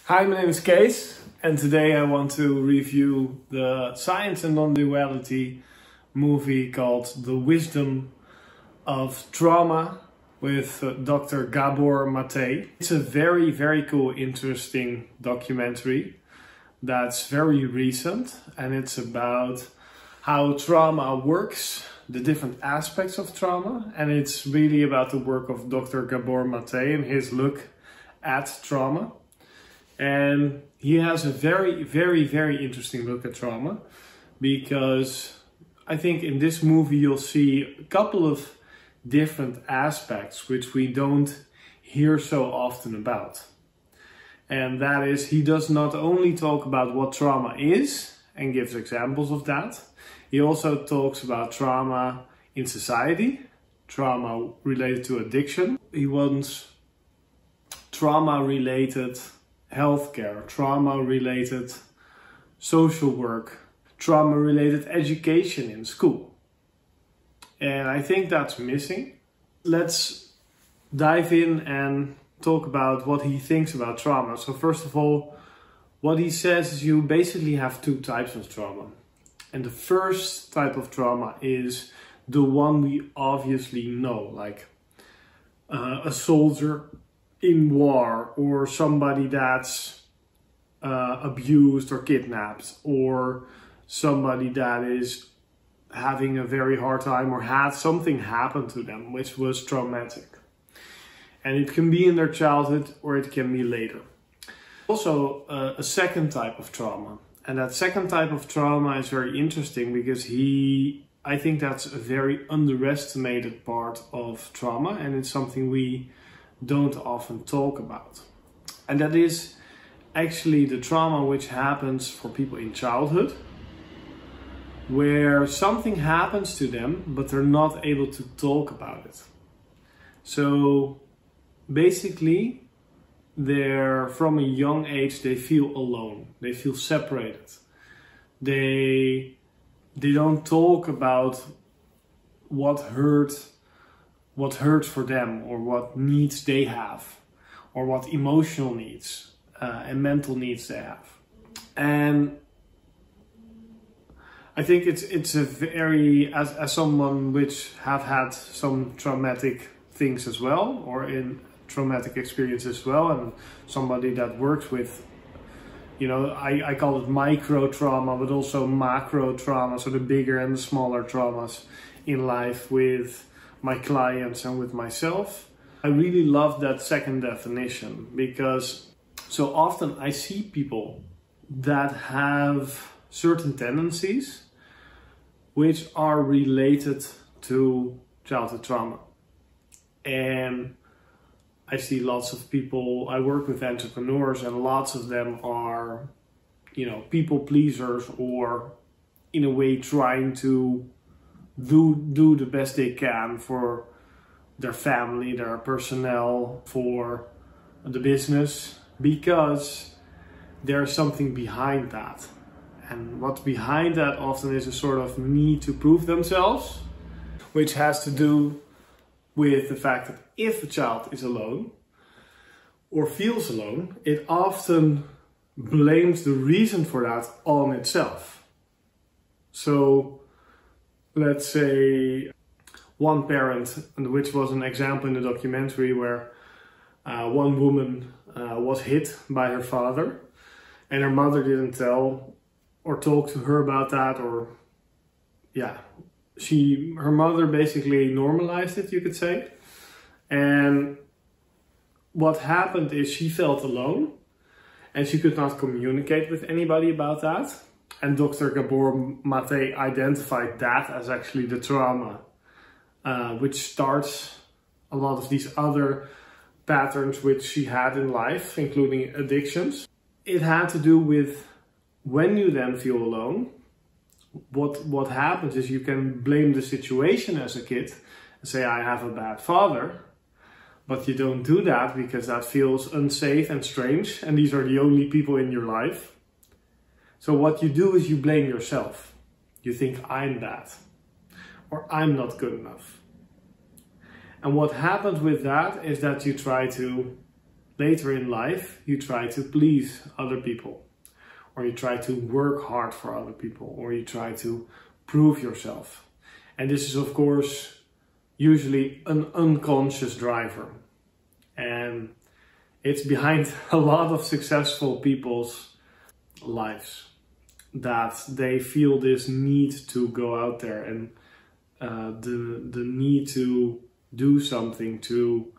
Hi, my name is Kees, and today I want to review the science and non-duality movie called The Wisdom of Trauma with Dr. Gabor Maté. It's a very cool, interesting documentary that's very recent, and it's about how trauma works, the different aspects of trauma, and it's really about the work of Dr. Gabor Maté and his look at trauma. And he has a very interesting look at trauma, because I think in this movie you'll see a couple of different aspects which we don't hear so often about. And that is, he does not only talk about what trauma is and gives examples of that, he also talks about trauma in society, trauma related to addiction. He wants trauma related healthcare, trauma-related social work, trauma-related education in school. And I think that's missing. Let's dive in and talk about what he thinks about trauma. So first of all, what he says is you basically have two types of trauma. And the first type of trauma is the one we obviously know, like a soldier in war, or somebody that's abused or kidnapped, or somebody that is having a very hard time or had something happen to them which was traumatic. And it can be in their childhood or it can be later. Also a second type of trauma. And that second type of trauma is very interesting because I think that's a very underestimated part of trauma, and it's something we don't often talk about. And that is actually the trauma which happens for people in childhood, where something happens to them but they're not able to talk about it. So basically from a young age they feel alone, they feel separated, they don't talk about what hurts for them, or what needs they have, or what emotional needs and mental needs they have. And I think it's a very, as someone which have had some traumatic things as well, or in traumatic experience as well, and somebody that works with, I call it micro trauma, but also macro trauma, so the bigger and the smaller traumas in life with my clients and with myself. I really love that second definition, because so often I see people that have certain tendencies which are related to childhood trauma. And I see lots of people, I work with entrepreneurs, and lots of them are, people pleasers, or in a way trying to do the best they can for their family, their personnel, for the business, because there's something behind that. And what's behind that often is a sort of need to prove themselves, which has to do with the fact that if a child is alone or feels alone, it often blames the reason for that on itself. So let's say one parent, which was an example in the documentary, where one woman was hit by her father, and her mother didn't tell or talk to her about that, or her mother basically normalized it, you could say. And what happened is she felt alone, and she could not communicate with anybody about that. And Dr. Gabor Maté identified that as actually the trauma, which starts a lot of these other patterns which she had in life, including addictions. It had to do with when you then feel alone, what happens is you can blame the situation as a kid and say, I have a bad father. But you don't do that because that feels unsafe and strange, and these are the only people in your life. So what you do is you blame yourself. You think, I'm bad, or I'm not good enough. And what happens with that is that you try to later in life you try to please other people, or you try to work hard for other people, or you try to prove yourself. And this is, of course, usually an unconscious driver. And it's behind a lot of successful people's lives, that they feel this need to go out there and the need to do something to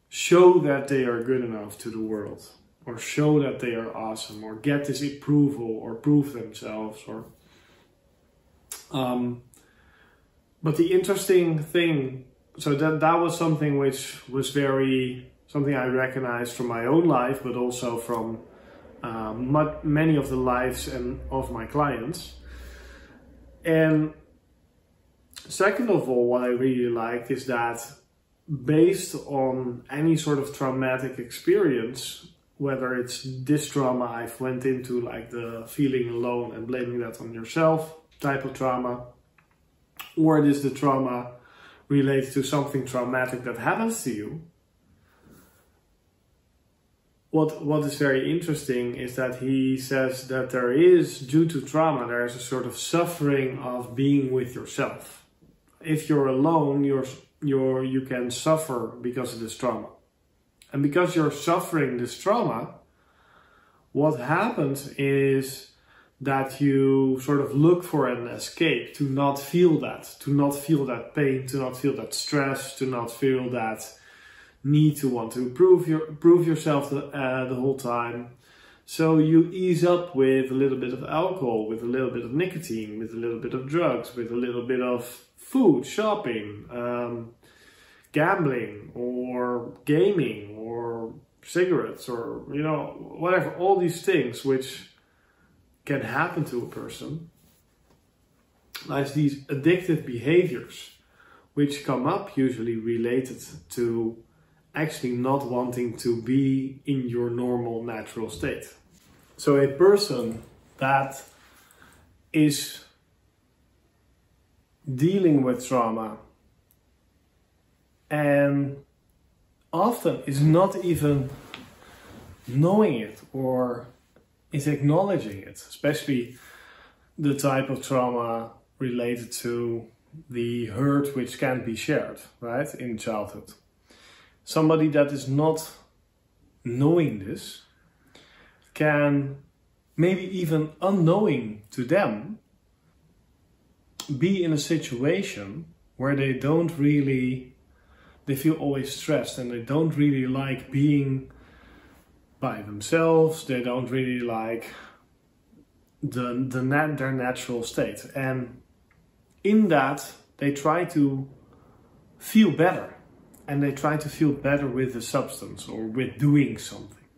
show that they are good enough to the world, or show that they are awesome, or get this approval, or prove themselves, or but the interesting thing, so that was something which was something I recognized from my own life, but also from many of the lives of my clients. And second of all, what I really like is that based on any sort of traumatic experience, whether it's this trauma I've went into, like the feeling alone and blaming that on yourself type of trauma, or it is the trauma related to something traumatic that happens to you, what is very interesting is that he says that there is, due to trauma, there is a sort of suffering of being with yourself. If you're alone, you can suffer because of this trauma. And because you're suffering this trauma, what happens is that you sort of look for an escape, to not feel that pain, to not feel that stress, to not feel that need to want to prove yourself the whole time. So you ease up with a little bit of alcohol, with a little bit of nicotine, with a little bit of drugs, with a little bit of food, shopping, gambling, or gaming, or cigarettes, or whatever, all these things which can happen to a person. Like these addictive behaviors which come up, usually related to actually not wanting to be in your normal natural state. So a person that is dealing with trauma and often is not even knowing it or is acknowledging it, especially the type of trauma related to the hurt which can't be shared, right, in childhood. Somebody that is not knowing this can, maybe even unknowing to them, be in a situation where they feel always stressed, and they don't really like being by themselves. They don't really like their natural state. And in that, they try to feel better. And they try to feel better with the substance or with doing something.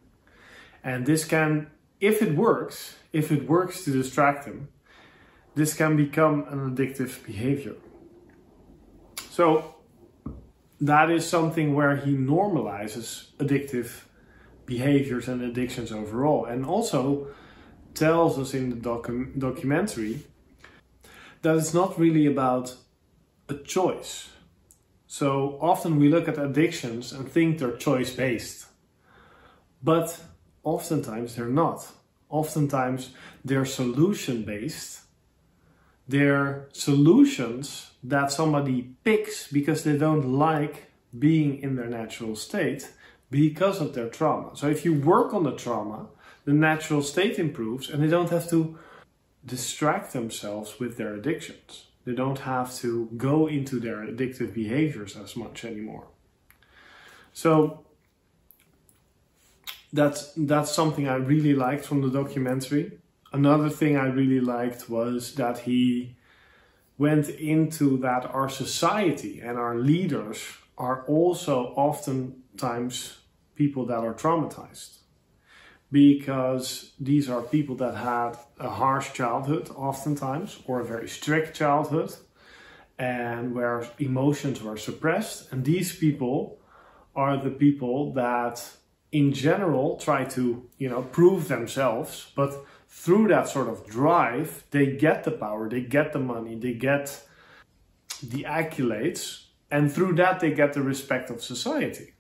And this can, if it works to distract them, this can become an addictive behavior. So that is something where he normalizes addictive behaviors and addictions overall. And also tells us in the documentary that it's not really about a choice. So often we look at addictions and think they're choice-based, but oftentimes they're not. Oftentimes they're solution-based. They're solutions that somebody picks because they don't like being in their natural state because of their trauma. So if you work on the trauma, the natural state improves and they don't have to distract themselves with their addictions. They don't have to go into their addictive behaviors as much anymore. So that's something I really liked from the documentary. Another thing I really liked was that he went into that our society and our leaders are also oftentimes people that are traumatized. Because these are people that had a harsh childhood oftentimes, or a very strict childhood, and where emotions were suppressed. And these people are the people that in general try to, prove themselves, but through that sort of drive, they get the power, they get the money, they get the accolades, and through that they get the respect of society.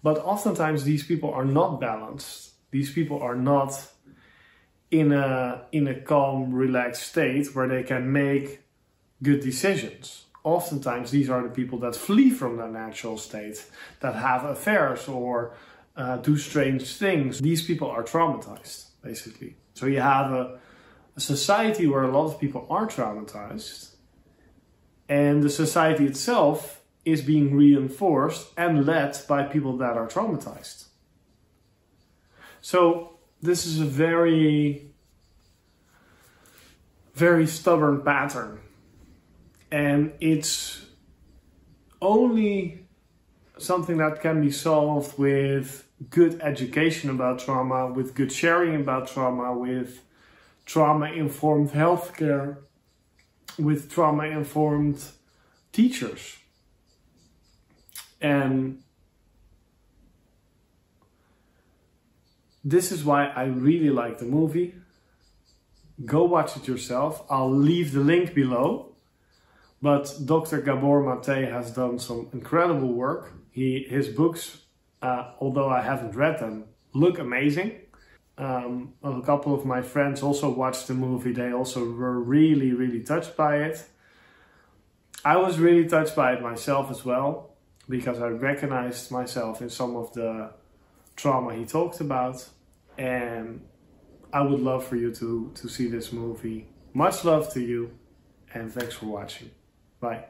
But oftentimes these people are not balanced. These people are not in a calm, relaxed state where they can make good decisions. Oftentimes these are the people that flee from their natural state, that have affairs or do strange things. These people are traumatized, basically. So you have a society where a lot of people are traumatized, and the society itself is being reinforced and led by people that are traumatized. So this is a very, very stubborn pattern. And it's only something that can be solved with good education about trauma, with good sharing about trauma, with trauma-informed healthcare, with trauma-informed teachers. And this is why I really like the movie. Go watch it yourself. I'll leave the link below. But Dr. Gabor Maté has done some incredible work. His books, although I haven't read them, look amazing. A couple of my friends also watched the movie. They also were really, really touched by it. I was really touched by it myself as well, because I recognized myself in some of the trauma he talked about. And I would love for you to see this movie. Much love to you, and thanks for watching. Bye.